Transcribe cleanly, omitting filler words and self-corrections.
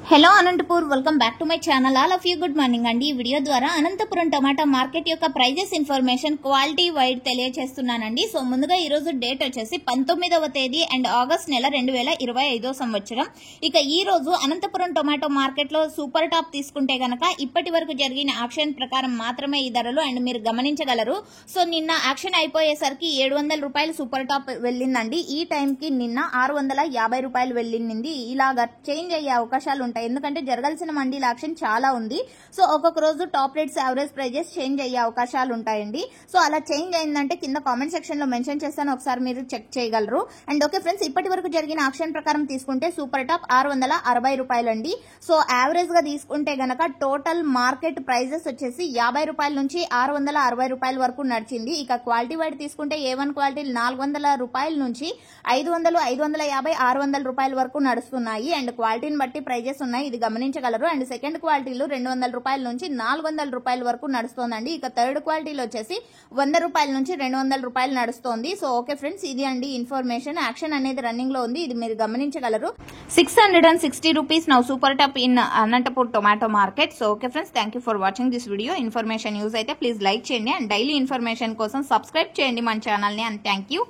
Hello Anantapur welcome back to my channel all of you good morning అండి. ఈ video ద్వారా Anantapuram tomato market యొక్క prices information quality wide తెలియజేస్తున్నానండి. So ముందుగా ఈ రోజు డేట్ వచ్చేసి 19వ తేదీ అండ్ ఆగస్ట్ నెల 2025 సంవత్సరం. ఇక ఈ రోజు అనంతపురం టొమాటో మార్కెట్ లో సూపర్ టాప్ తీసుకుంటే గనక ఇప్పటి వరకు జరిగిన ఆక్షన్ ప్రకారం మాత్రమే ఈ ధరలు అండ్ మీరు గమనించగలరు. సో నిన్న ఆక్షన్ అయిపోయేసరికి 700 రూపాయలు సూపర్ టాప్ వెళ్ళిందండి. ఈ టైం కి నిన్న 650 రూపాయలు వెళ్ళింది. ఇలాగా చేంజ్ అయ్యే అవకాశాలు ఉంటాయి, ఎందుకంటే జరగాల్సిన మండీల ఆక్షన్ చాలా ఉంది. సో ఒక్కొక్క రోజు top rates average prices change అయ్యే అవకాశాలు ఉంటాయండి. సో అలా చేంజ్ అయిందంటే కింద కామెంట్ సెక్షన్ లో మెన్షన్ చేస్తాను, ఒకసారి మీరు చెక్ చేయగలరు. అండ్ ఓకే ఫ్రెండ్స్, ఇప్పటి వరకు జరిగిన ఆక్షన్ ప్రకారం తీసుకుంటే సూపర్ టాప్ 660 రూపాయలు అండి. సో యావరేజ్ గా తీసుకుంటే గనక టోటల్ మార్కెట్ ప్రైజెస్ వచ్చేసి 50 రూపాయల నుంచి 660 రూపాయల వరకు నడిచింది. ఇక క్వాలిటీ వైడ్ తీసుకుంటే A1 క్వాలిటీ 400 రూపాయల నుంచి 500, 550, 600 రూపాయల వరకు నడుస్తున్నాయి. అండ్ క్వాలిటీని బట్టి ప్రైజెస్ ఉన్నాయి, ఇది గమనించగలరు. అండ్ సెకండ్ క్వాలిటీలో 200 రూపాయల నుంచి 400 రూపాయల వరకు నడుస్తోందండి. ఇక థర్డ్ క్వాలిటీలో వచ్చేసి 100 రూపాయల నుంచి 200 రూపాయలు నడుస్తోంది. సో ఓకే ఫ్రెండ్స్, ఇది అండి ఇన్ఫర్మేషన్. యాక్షన్ అనేది రన్నింగ్ లో ఉంది, ఇది మీరు గమనించగలరు. 660 rupees now super top in Anantapur tomato market. So okay friends, thank you for watching this video. Information use అయితే ప్లీజ్ లైక్ చేయండి అండ్ డైలీ ఇన్ఫర్మేషన్ కోసం సబ్స్క్రైబ్ చేయండి మన ఛానల్ ని. And thank you.